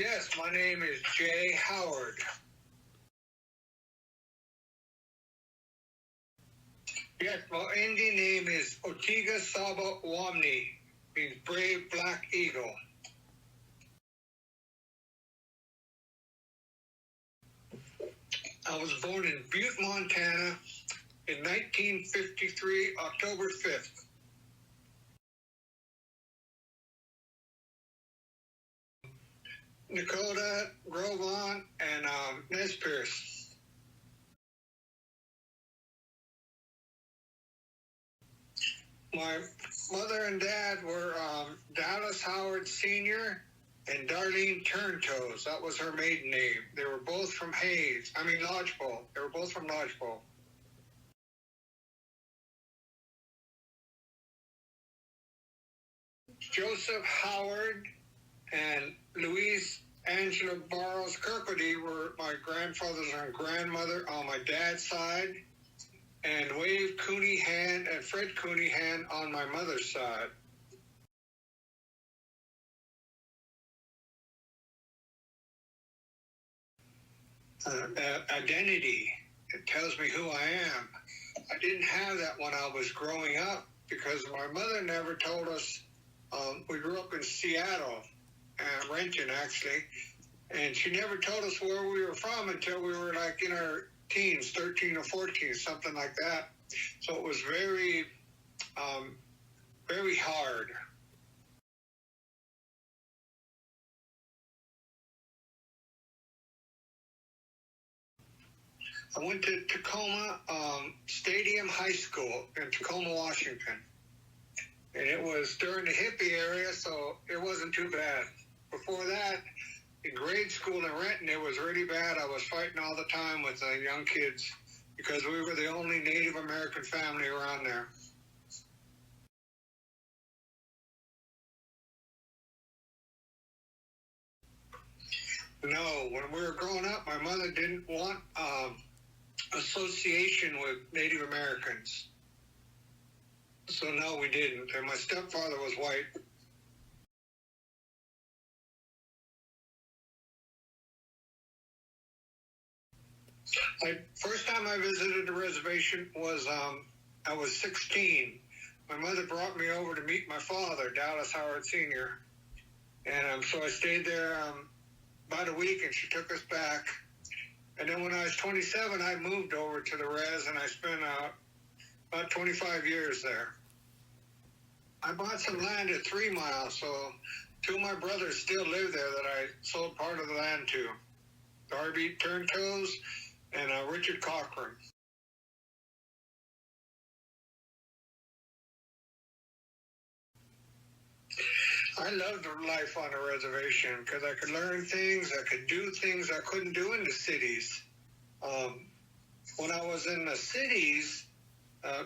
Yes, my name is Jay Howard. Yes, my Indian name is Iitaanɔɔn'i, means brave black eagle. I was born in Butte, Montana in 1953, October 5th. Nakoda, Groveland, and Nez Perce. My mother and dad were Dallas Howard Sr. and Darlene Turntoes. That was her maiden name. They were both from Lodgepole. They were both from Lodgepole. Joseph Howard and Louise Angela Barrows Kirkwood were my grandfathers and grandmother on my dad's side, and Wave Cooneyhan and Fred Cooneyhan on my mother's side. Identity. It tells me who I am. I didn't have that when I was growing up because my mother never told us. We grew up in Seattle, Renton actually, and she never told us where we were from until we were like in our teens, 13 or 14, something like that. So it was very, very hard. I went to Tacoma Stadium High School in Tacoma, Washington. And it was during the hippie area, so it wasn't too bad. Before that, in grade school in Renton, it was really bad. I was fighting all the time with young kids because we were the only Native American family around there. No, when we were growing up, my mother didn't want association with Native Americans. So no, we didn't. And my stepfather was white. First time I visited the reservation was I was 16. My mother brought me over to meet my father, Dallas Howard Sr. And so I stayed there about a week, and she took us back. And then when I was 27, I moved over to the res, and I spent about 25 years there. I bought some land at 3 Mile, so two of my brothers still live there that I sold part of the land to. Darby Turntoes and Richard Cochran. I loved life on a reservation because I could learn things, I could do things I couldn't do in the cities. When I was in the cities,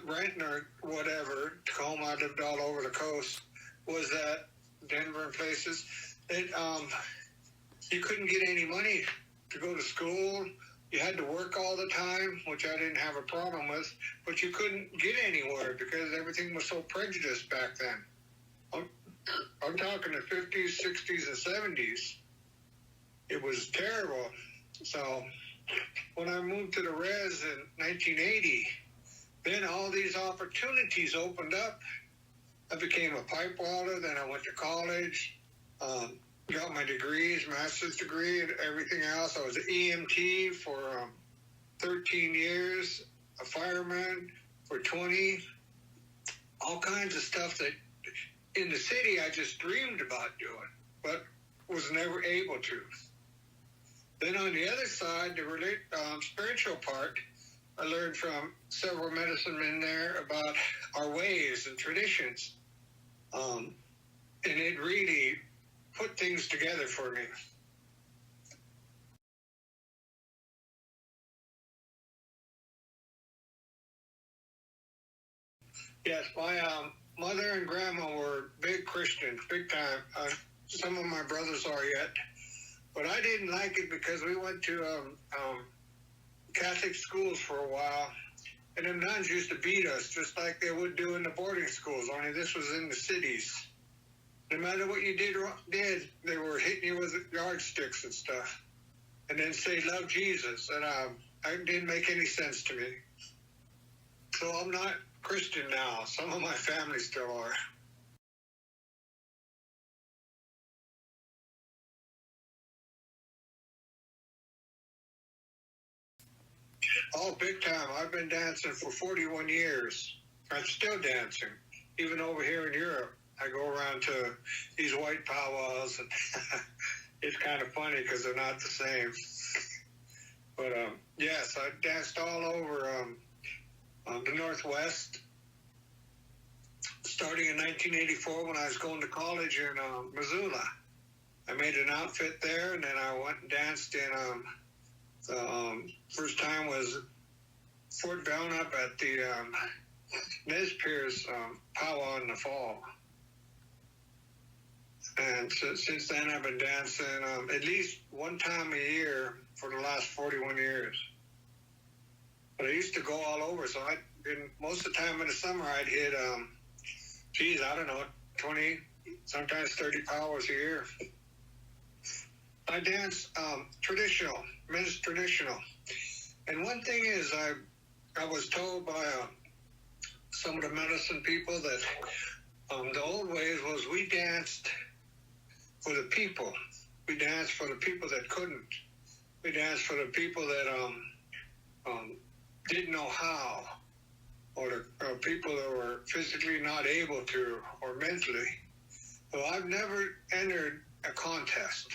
Renton or whatever, Tacoma, I lived all over the coast, was that Denver and places, you couldn't get any money to go to school. You had to work all the time, which I didn't have a problem with, but you couldn't get anywhere because everything was so prejudiced back then. I'm talking the 50s, 60s, and 70s. It was terrible. So when I moved to the res in 1980, then all these opportunities opened up. I became a pipe welder, then I went to college, got my degrees, master's degree, and everything else. I was an EMT for 13 years, a fireman for 20, all kinds of stuff that in the city I just dreamed about doing, but was never able to. Then on the other side, the spiritual part, I learned from several medicine men there about our ways and traditions. And it really put things together for me. Yes, my mother and grandma were big Christians, big time. Some of my brothers are yet. But I didn't like it because we went to Catholic schools for a while, and the nuns used to beat us just like they would do in the boarding schools, only this was in the cities. No matter what you did, they were hitting you with yardsticks and stuff. And then say, love Jesus. And it didn't make any sense to me. So I'm not Christian now. Some of my family still are. Oh, big time. I've been dancing for 41 years. I'm still dancing. Even over here in Europe, I go around to these white powwows, and it's kind of funny because they're not the same. But yes, I danced all over the Northwest, starting in 1984 when I was going to college in Missoula. I made an outfit there, and then I went and danced in the first time was Fort Belknap at the Nez Perce powwow in the fall. And since then, I've been dancing at least one time a year for the last 41 years. But I used to go all over, so most of the time in the summer, I'd hit, I don't know, 20, sometimes 30 powwows a year. I dance traditional, men's traditional. And one thing is, I was told by some of the medicine people that the old ways was we danced for the people. We danced for the people that couldn't. We danced for the people that didn't know how, or people that were physically not able to, or mentally. So I've never entered a contest.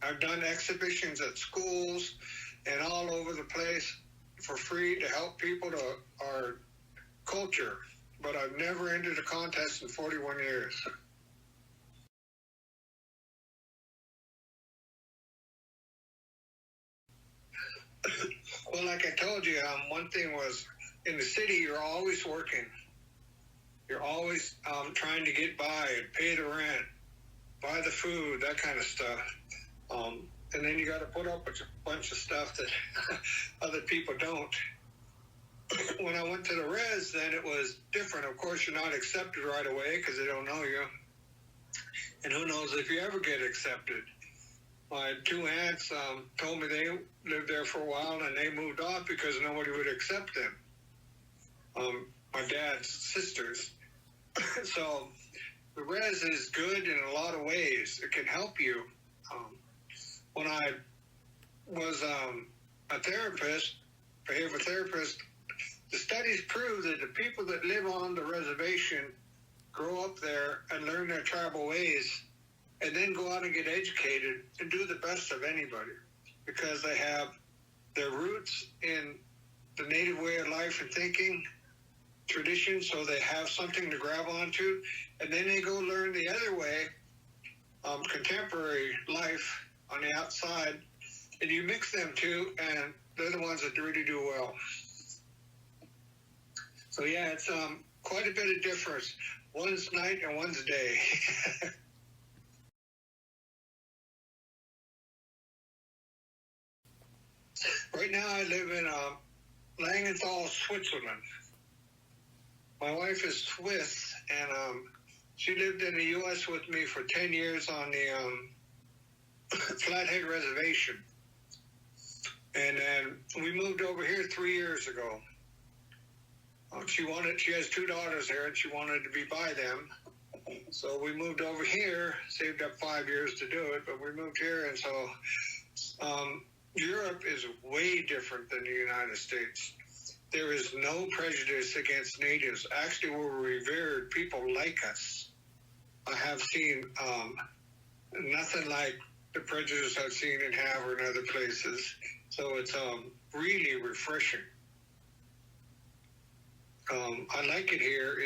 I've done exhibitions at schools and all over the place for free to help people to our culture, but I've never entered a contest in 41 years. Well, like I told you, one thing was in the city, you're always working. You're always trying to get by and pay the rent, buy the food, that kind of stuff. And then you got to put up with a bunch of stuff that other people don't. When I went to the res, then it was different. Of course, you're not accepted right away because they don't know you. And who knows if you ever get accepted. My two aunts told me they lived there for a while and they moved off because nobody would accept them. My dad's sisters. So the res is good in a lot of ways. It can help you. When I was a therapist, behavioral therapist, the studies prove that the people that live on the reservation grow up there and learn their tribal ways and then go out and get educated and do the best of anybody because they have their roots in the native way of life and thinking, tradition, so they have something to grab onto, and then they go learn the other way, contemporary life on the outside, and you mix them two, and they're the ones that really do well. So yeah, it's quite a bit of difference. One's night and one's day. Right now I live in Langenthal, Switzerland. My wife is Swiss, and she lived in the U.S. with me for 10 years on the Flathead Reservation. And then we moved over here 3 years ago. She has two daughters there, and she wanted to be by them. So we moved over here, saved up 5 years to do it, but we moved here, and so Europe is way different than the United States. There is no prejudice against natives. Actually, we're revered. People like us. I have seen nothing like the prejudice I've seen in Havre and other places. So it's really refreshing. I like it here.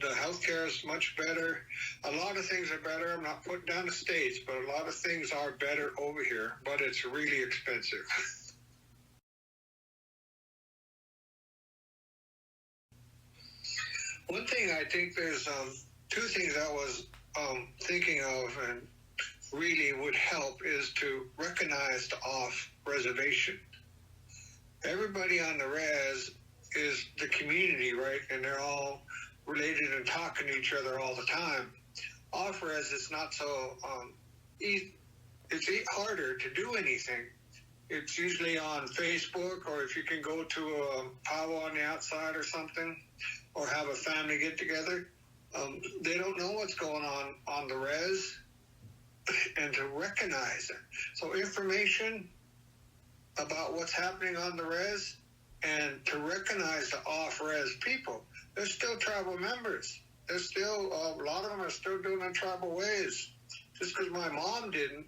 The healthcare is much better. A lot of things are better. I'm not putting down the States, but a lot of things are better over here, but it's really expensive. One thing I think there's two things I was thinking of and really would help is to recognize the off-reservation. Everybody on the res is the community, right? And they're all related and talking to each other all the time. off-res, it's not so easy. It's harder to do anything. It's usually on Facebook, or if you can go to a powwow on the outside or something, or have a family get together. They don't know what's going on the res, and to recognize it. So information about what's happening on the res, and to recognize the off-res people. They're still tribal members. They're still, a lot of them are still doing it tribal ways. Just because my mom didn't,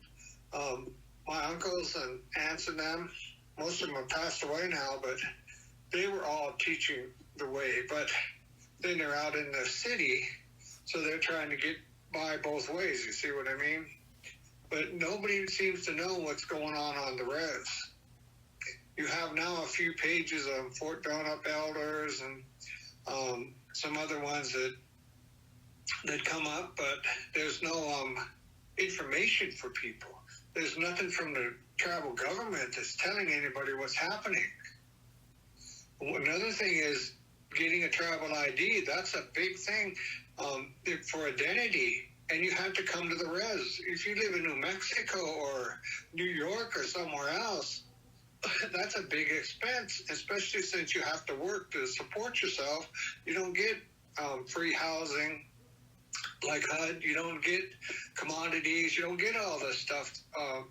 my uncles and aunts and them, most of them have passed away now, but they were all teaching the way. But then they're out in the city, so they're trying to get by both ways, you see what I mean? But nobody seems to know what's going on the res. You have now a few pages of Fort Belknap elders and some other ones that come up, but there's no information for people. There's nothing from the tribal government that's telling anybody what's happening. Another thing is getting a tribal ID. That's a big thing for identity, and you have to come to the res. If you live in New Mexico or New York or somewhere else, that's a big expense, especially since you have to work to support yourself. You don't get free housing like HUD. You don't get commodities. You don't get all this stuff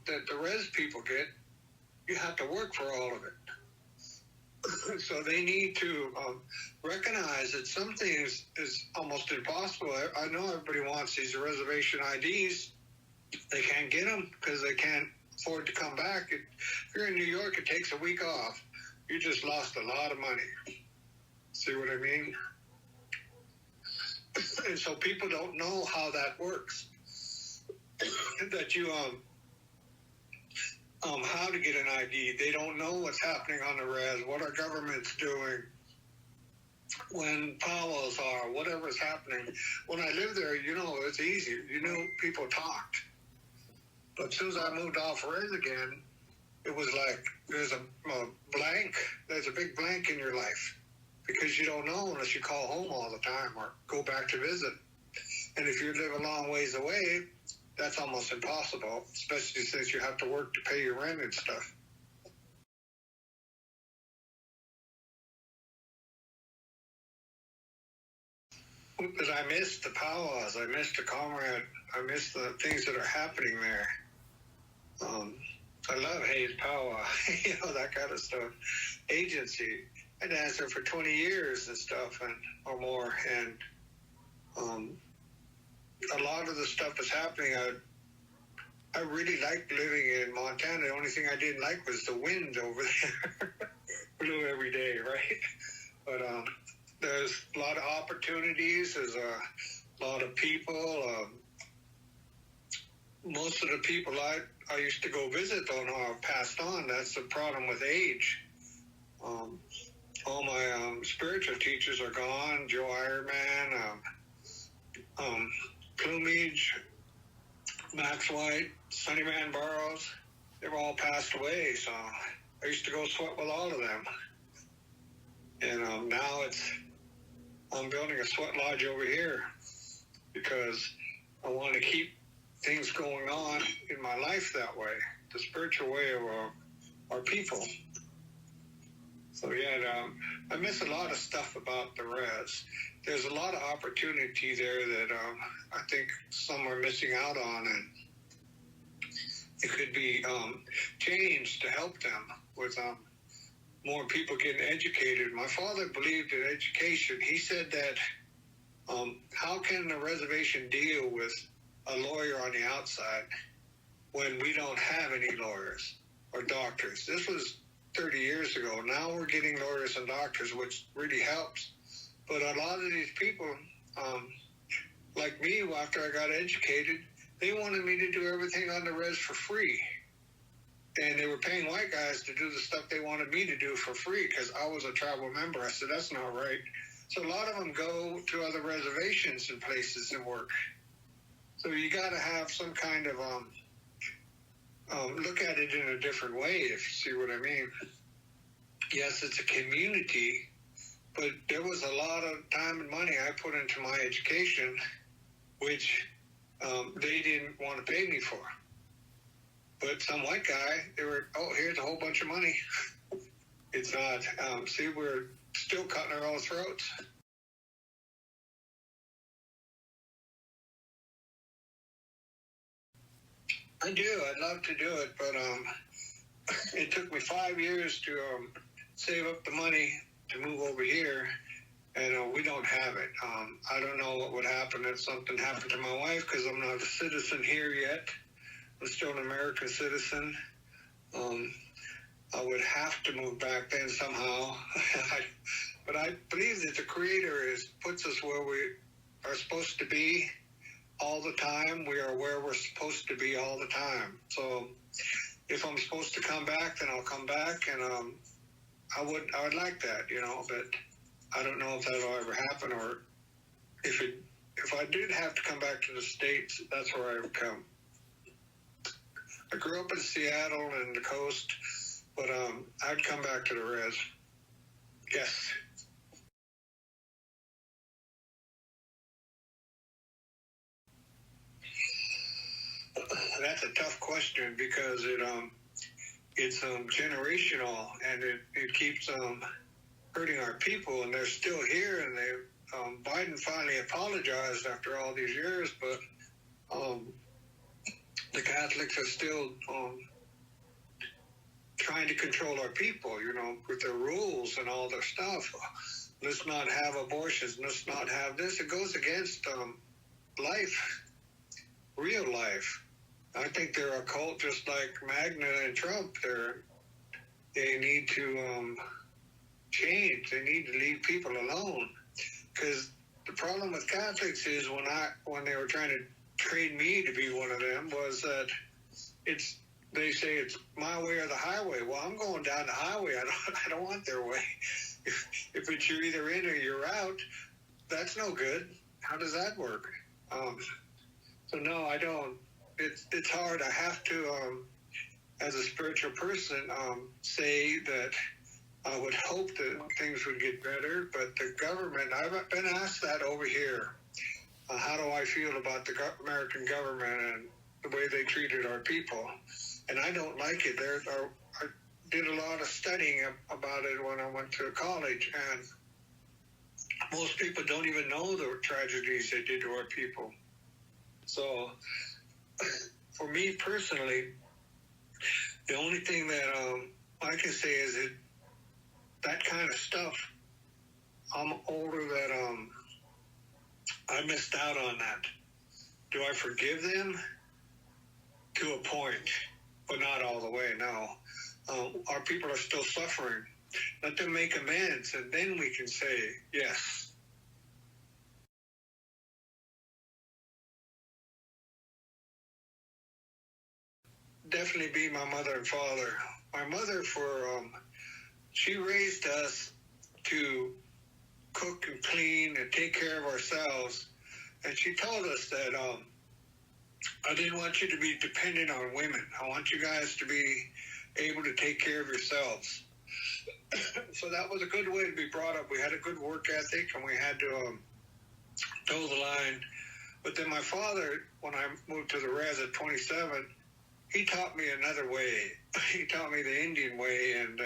that the res people get. You have to work for all of it. So they need to recognize that some things is almost impossible. I know everybody wants these reservation IDs. They can't get them because they can't afford to come back. If you're in New York, it takes a week off. You just lost a lot of money. See what I mean? And so people don't know how that works. That you how to get an ID. They don't know what's happening on the res, what our government's doing, when powwows are, whatever's happening. When I lived there, it's easy. People talked. But as soon as I moved off res again, it was like there's a blank. There's a big blank in your life because you don't know unless you call home all the time or go back to visit. And if you live a long ways away, that's almost impossible, especially since you have to work to pay your rent and stuff. But I miss the powwows. I miss the comrade. I miss the things that are happening there. I love Hayes powwow, that kind of stuff. Agency. I danced there for 20 years and stuff, or more. And a lot of the stuff that's happening, I really liked living in Montana. The only thing I didn't like was the wind over there. Blew every day, right? But there's a lot of opportunities. There's a lot of people. Most of the people I used to go visit, though, now have passed on. That's the problem with age. All my spiritual teachers are gone. Joe Ironman, Plumage, Max White, Sunnyman Burroughs, they've all passed away. So I used to go sweat with all of them. And now I'm building a sweat lodge over here because I want to keep things going on in my life that way, the spiritual way of our people. So yeah, I miss a lot of stuff about the res. There's a lot of opportunity there that I think some are missing out on, and it could be changed to help them with more people getting educated. My father believed in education. He said that how can the reservation deal with a lawyer on the outside when we don't have any lawyers or doctors? This was 30 years ago. Now we're getting lawyers and doctors, which really helps. But a lot of these people, like me, after I got educated, they wanted me to do everything on the res for free. And they were paying white guys to do the stuff they wanted me to do for free because I was a tribal member. I said, that's not right. So a lot of them go to other reservations and places and work. So you got to have some kind of look at it in a different way, if you see what I mean. Yes, it's a community, but there was a lot of time and money I put into my education, which they didn't want to pay me for. But some white guy, they were, here's a whole bunch of money. It's not. See, we're still cutting our own throats. I do. I'd love to do it, but it took me 5 years to save up the money to move over here, and we don't have it. I don't know what would happen if something happened to my wife, because I'm not a citizen here yet. I'm still an American citizen. I would have to move back then somehow. But I believe that the Creator puts us where we are supposed to be all the time. We are where we're supposed to be all the time. So if I'm supposed to come back, then I'll come back, and I would like that, but I don't know if that'll ever happen, or if I did have to come back to the States, that's where I would come. I grew up in Seattle and the coast, but I'd come back to the res. Yes. That's a tough question, because it's generational, and it keeps hurting our people, and they're still here, and Biden finally apologized after all these years, but the Catholics are still trying to control our people, with their rules and all their stuff. Let's not have abortions. Let's not have this. It goes against life, real life. I think they're a cult, just like Magna and Trump. They need to change. They need to leave people alone. Because the problem with Catholics is when they were trying to train me to be one of them, was that they say it's my way or the highway. Well, I'm going down the highway. I don't want their way. If it's you're either in or you're out, that's no good. How does that work? So no, I don't. It's hard. I have to, as a spiritual person, say that I would hope that things would get better. But the government, I've been asked that over here. How do I feel about the American government and the way they treated our people? And I don't like it. I did a lot of studying about it when I went to college, and most people don't even know the tragedies they did to our people. So for me personally, the only thing that I can say is that kind of stuff, I'm older, that I missed out on that. Do I forgive them? To a point, but not all the way, no. Our people are still suffering. Let them make amends, and then we can say yes. Definitely be my mother and father. My mother, she raised us to cook and clean and take care of ourselves. And she told us that I didn't want you to be dependent on women. I want you guys to be able to take care of yourselves. So that was a good way to be brought up. We had a good work ethic, and we had to toe the line. But then my father, when I moved to the res at 27, he taught me another way. He taught me the Indian way, and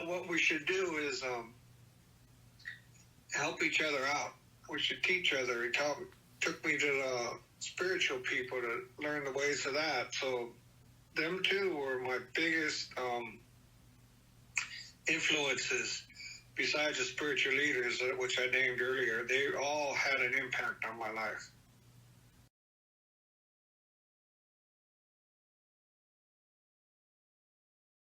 what we should do is help each other out. We should teach other. He took me to the spiritual people to learn the ways of that. So them two were my biggest influences, besides the spiritual leaders, which I named earlier. They all had an impact on my life.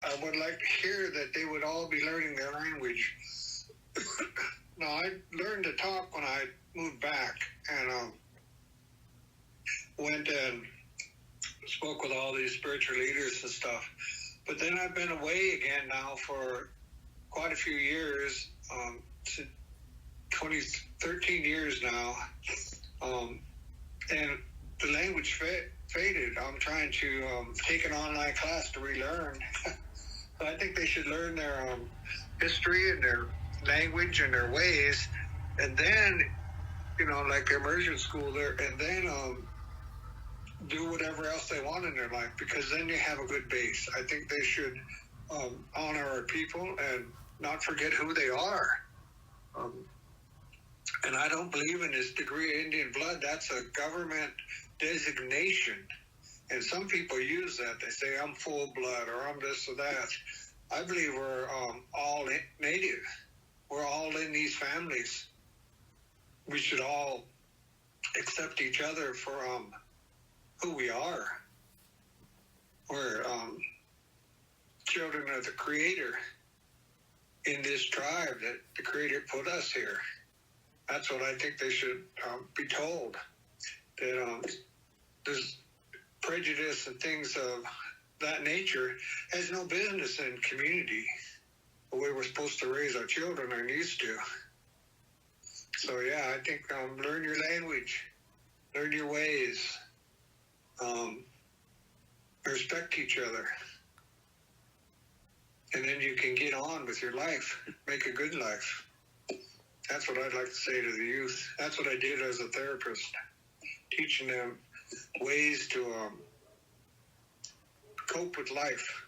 I would like to hear that they would all be learning their language. Now, I learned to talk when I moved back, and went and spoke with all these spiritual leaders and stuff. But then I've been away again now for quite a few years, 13 years now, and the language faded. I'm trying to take an online class to relearn. So I think they should learn their history and their language and their ways, and then like the immersion school there, and then do whatever else they want in their life, because then they have a good base. I think they should honor our people and not forget who they are. And I don't believe in this degree of Indian blood. That's a government designation. And some people use that. They say, I'm full blood, or I'm this or that. I believe we're all native. We're all in these families. We should all accept each other for who we are. We're children of the Creator in this tribe that the Creator put us here. That's what I think they should be told. That there's prejudice and things of that nature has no business in community. The way we're supposed to raise our children are used to. So yeah, I think learn your language, learn your ways, respect each other, and then you can get on with your life, make a good life. That's what I'd like to say to the youth. That's what I did as a therapist, teaching them ways to cope with life.